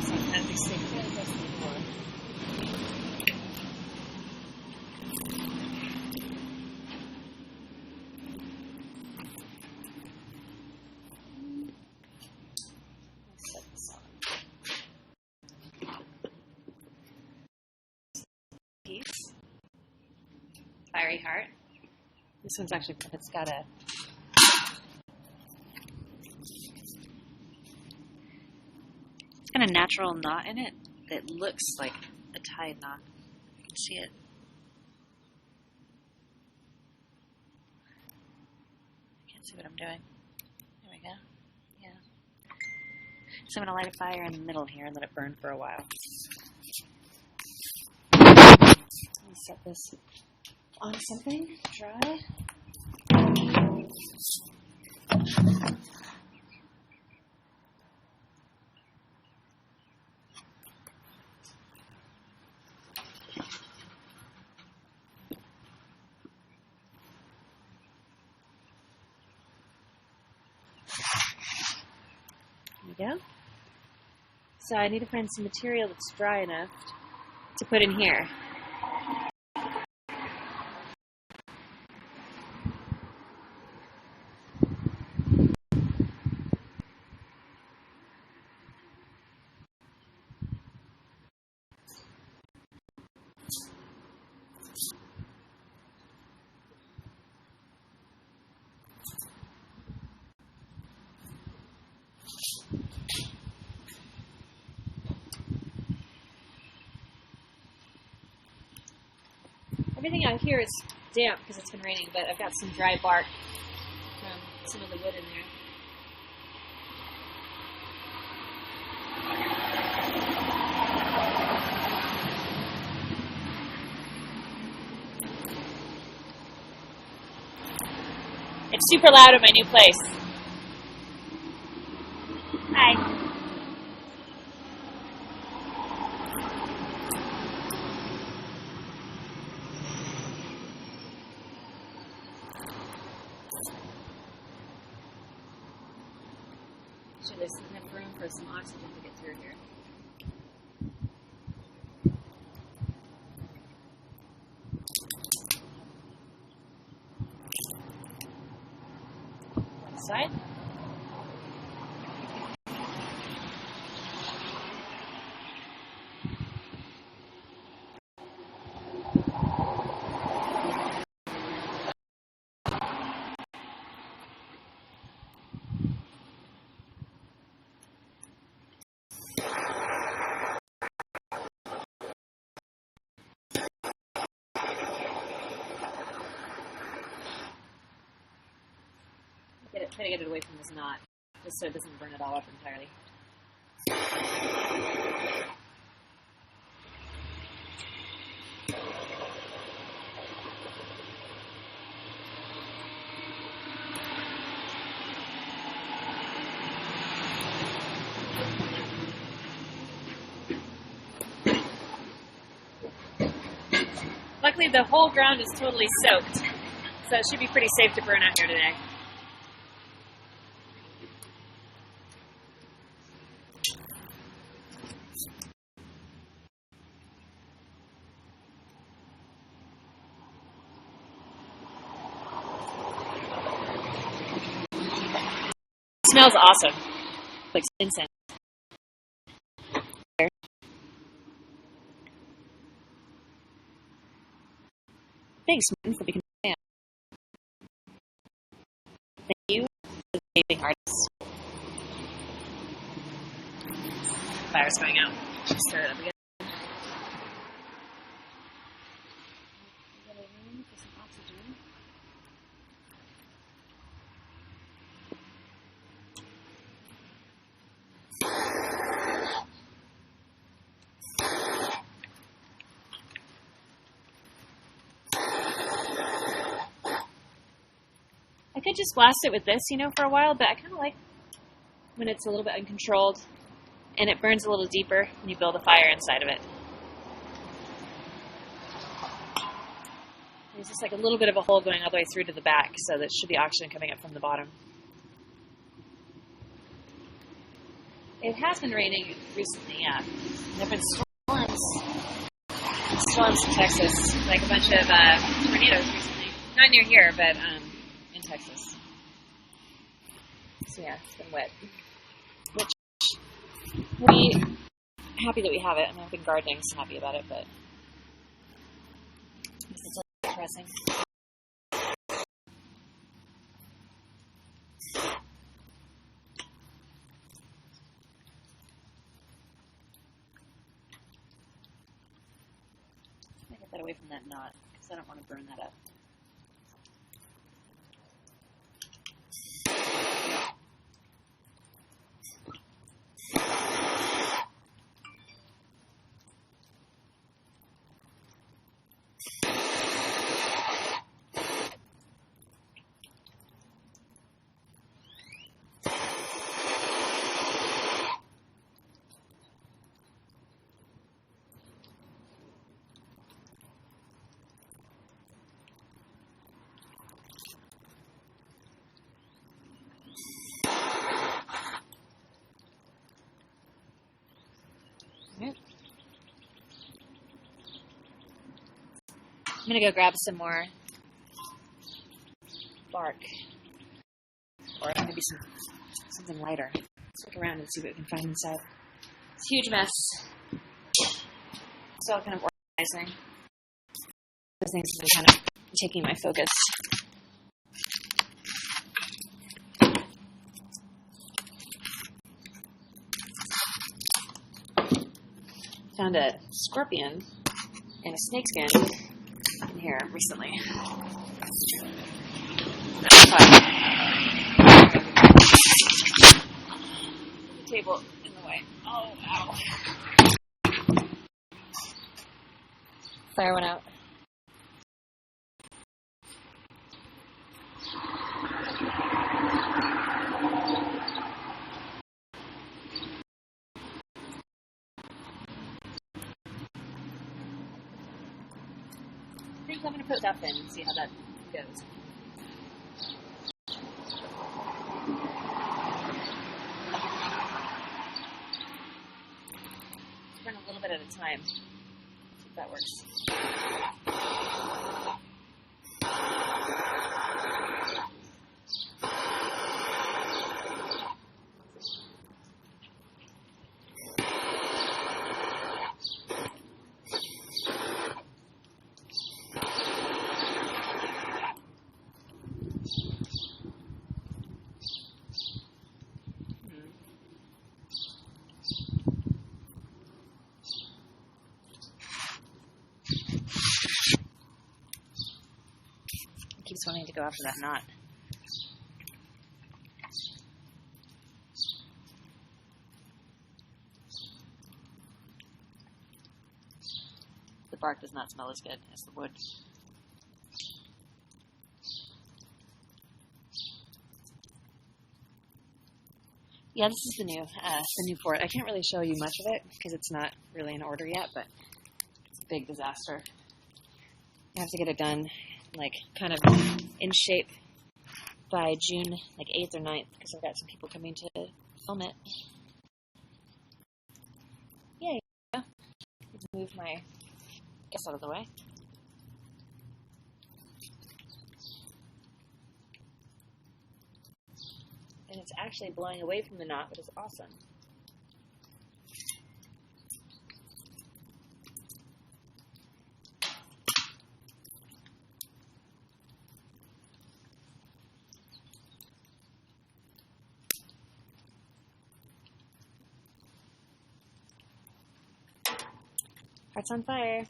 Sometimes they stay quite close to the door. Let's set this on. Piece. Fiery heart. This one's actually, it's got a natural knot in it that looks like a tied knot. See it? I can't see what I'm doing. There we go. Yeah. So I'm going to light a fire in the middle here and let it burn for a while. Let me set this on something dry. There we go. So I need to find some material that's dry enough to put in here. Everything out here is damp because it's been raining, but I've got some dry bark from some of the wood in there. It's super loud at my new place. Hi. Sure, there's enough room for some oxygen to get through here. One side. Try to get it away from this knot, just so it doesn't burn it all up entirely. Luckily, the whole ground is totally soaked, so it should be pretty safe to burn out here today. It smells awesome, like incense. Thanks, Martin, for becoming a fan. Thank you, the amazing artist. Fire's going out. Just stir it up again. For some oxygen. I could just blast it with this, for a while, but I kind of like when it's a little bit uncontrolled and it burns a little deeper and you build a fire inside of it. There's just like a little bit of a hole going all the way through to the back, so there should be oxygen coming up from the bottom. It has been raining recently, yeah. There have been storms in Texas, like a bunch of tornadoes recently. Not near here, but in Texas. So yeah, it's been wet. Which, we're happy that we have it. I mean, I've been gardening, so happy about it, but it's a little depressing. Get that away from that knot, because I don't want to burn that up. I'm going to go grab some more bark, or maybe something lighter. Let's look around and see what we can find inside. It's a huge mess. Still kind of organizing. Those things have been kind of taking my focus. Found a scorpion in a snakeskin in here recently. That's fun. The table in the way. Oh, ow. Fire went out. I think I'm going to put stuff in and see how that goes. Burn a little bit at a time. See if that works. Keeps wanting to go after that knot. The bark does not smell as good as the wood. Yeah, this is the new fort. I can't really show you much of it because it's not really in order yet, but it's a big disaster. I have to get it done, like, kind of in shape by June, like, 8th or 9th, because I've got some people coming to film it. Yeah. Move my guests out of the way. And it's actually blowing away from the knot, which is awesome. Heart's on fire.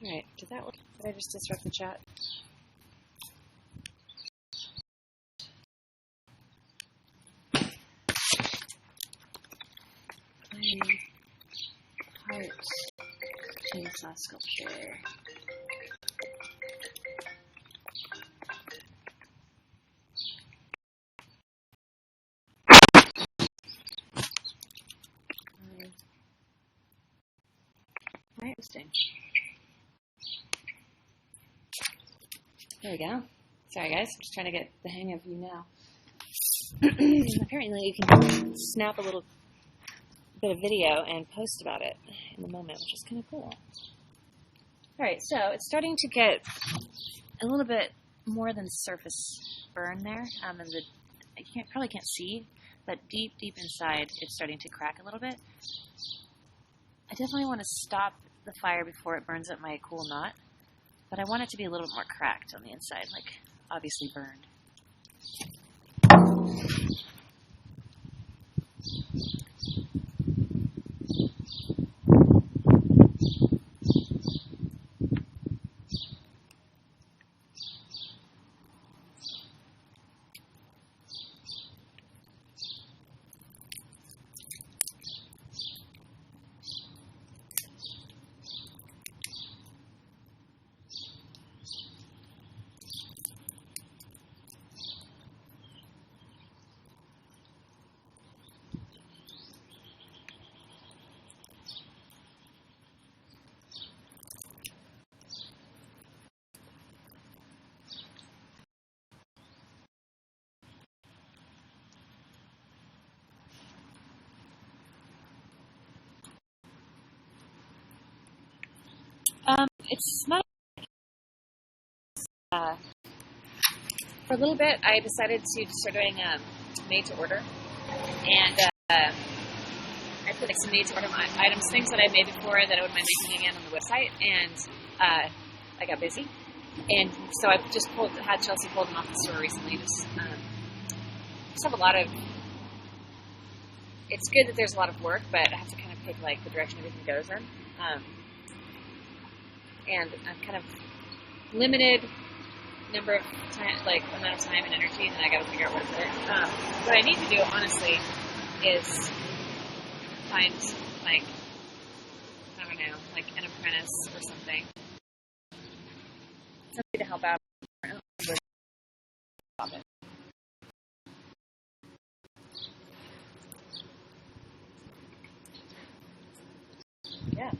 Alright, did I just disrupt the chat? Heart chainsaw sculpture. Interesting. There we go. Sorry guys, I'm just trying to get the hang of YOUNOW. Apparently you can snap a little bit of video and post about it in the moment, which is kind of cool. Alright, so it's starting to get a little bit more than surface burn there. And you probably can't see, but deep inside it's starting to crack a little bit. I definitely want to stop the fire before it burns up my cool knot, but I want it to be a little bit more cracked on the inside, like obviously burned. It's not. For a little bit, I decided to start doing made to order, and I put like some made to order items, things that I made before that I wouldn't mind making again on the website, and I got busy, and so I just had Chelsea pulled them off the store recently. Just have a lot of. It's good that there's a lot of work, but I have to kind of pick like the direction everything goes in. And I'm kind of limited number of time, like amount of time and energy, and then I got to figure out what to put. What I need to do, honestly, is find like I don't know, like an apprentice or something to help out. Yeah.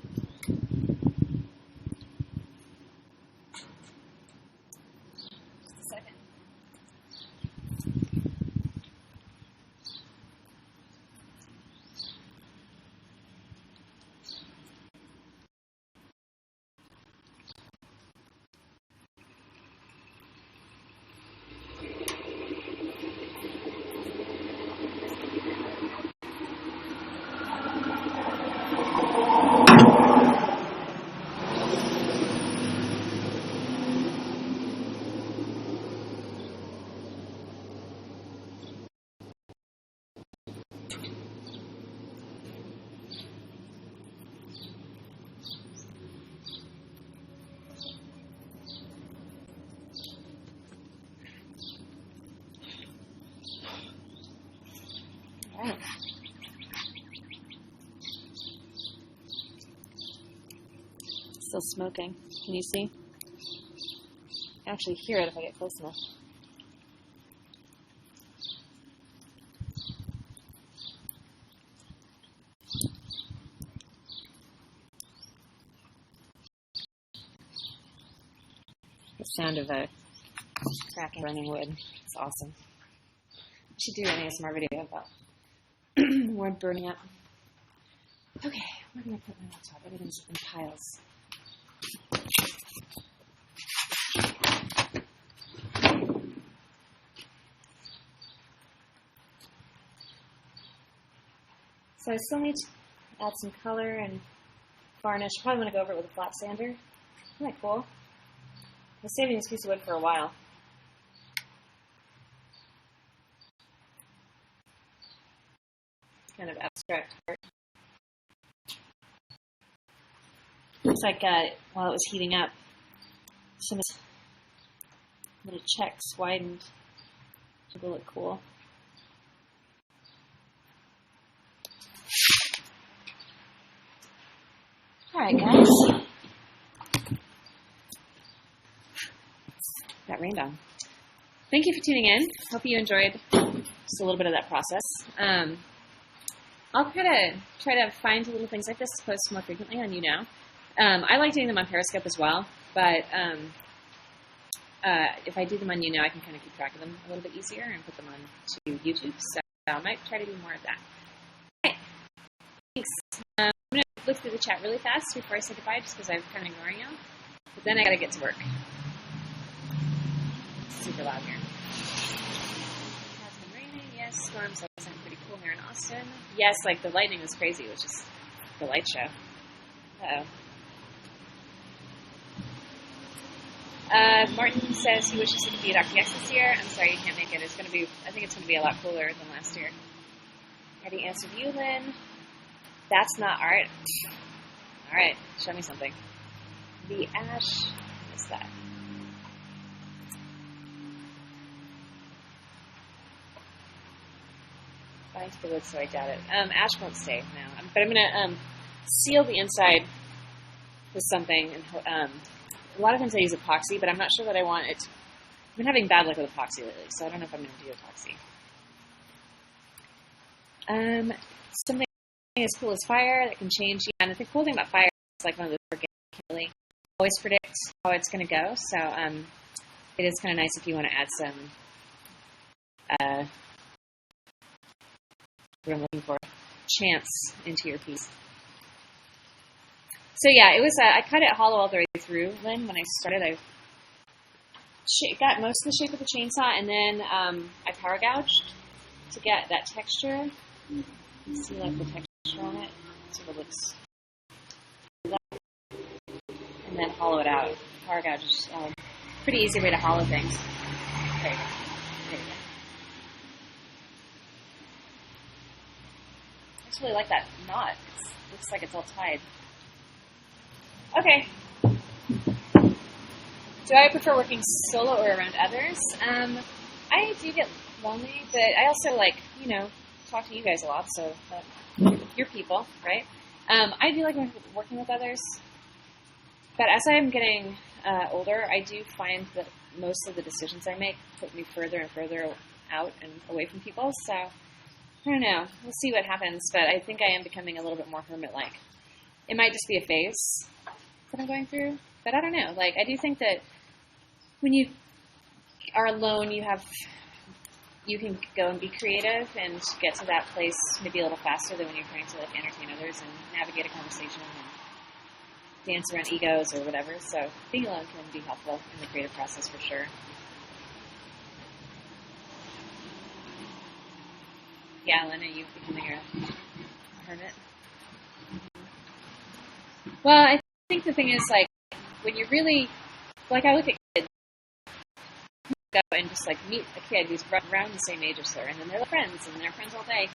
Still smoking. Can you see? I can actually hear it if I get close enough. The sound of a cracking burning wood. It's awesome. I should do an ASMR video about wood burning up. Okay, where can I put my laptop? Everything's in piles. So I still need to add some color and varnish. I probably want to go over it with a flat sander. Isn't that cool? I've been saving this piece of wood for a while. It's kind of abstract art. Looks like while it was heating up, some little checks widened to look cool. All right, guys. That rained on. Thank you for tuning in. Hope you enjoyed just a little bit of that process. I'll kind of try to find little things like this to post more frequently on YOUNOW. I like doing them on Periscope as well, but if I do them on YOUNOW, I can kind of keep track of them a little bit easier and put them on to YouTube. So I might try to do more of that. Okay, thanks. I'm going to look through the chat really fast before I say goodbye, just because I'm kind of ignoring you. But then I got to get to work. It's super loud here. It has been raining. Yes, storms sound pretty cool here in Austin. Yes, like the lightning was crazy, which is the light show. Uh-oh. Martin says he wishes he could be at RPX this year. I'm sorry you can't make it. I think it's going to be a lot cooler than last year. Have you answered you, Lynn? That's not art. All right, show me something. The ash. What's that? Bind to the wood, so I doubt it. Ash won't stay now, but I'm going to seal the inside with something. And a lot of times I use epoxy, but I'm not sure that I want it. I've been having bad luck with epoxy lately, so I don't know if I'm going to do epoxy. Something as cool as fire that can change. Yeah, and the cool thing about fire is like one of those organic can really always predict how it's going to go. So it is kind of nice if you want to add some. What I'm looking for, chance into your piece. So yeah, it was. I cut it hollow all the way through. Lynn, when I started, I got most of the shape of the chainsaw, and then I power gouged to get that texture. See, like the texture on it, sort of looks. And then hollow it out. Power gouge is pretty easy way to hollow things. There you go. There you go. I just really like that knot. It looks like it's all tied. Okay. Do I prefer working solo or around others? I do get lonely, but I also talk to you guys a lot, so you're people, right? I do like working with others, but as I'm getting older, I do find that most of the decisions I make put me further and further out and away from people, so I don't know. We'll see what happens, but I think I am becoming a little bit more hermit-like. It might just be a phase that I'm going through, but I don't know. Like, I do think that when you are alone, you can go and be creative and get to that place maybe a little faster than when you're trying to like entertain others and navigate a conversation and dance around egos or whatever. So being alone can be helpful in the creative process for sure. Yeah, Lynn, are you becoming a hermit? Well, I think the thing is, like, when you really, like, I look at kids, go and just, like, meet a kid who's around the same age as her, and then they're friends, and they're friends all day.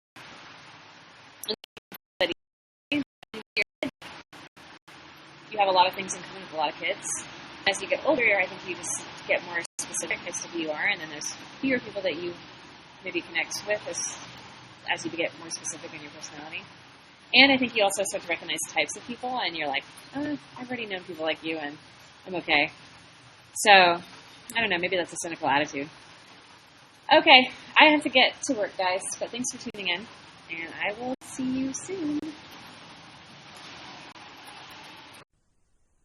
You have a lot of things in common with a lot of kids. As you get older, I think you just get more specific as to who you are, and then there's fewer people that you maybe connect with as you get more specific in your personality. And I think you also start to recognize types of people, and you're like, oh, I've already known people like you, and I'm okay. So, I don't know, maybe that's a cynical attitude. Okay, I have to get to work, guys, but thanks for tuning in, and I will see you soon.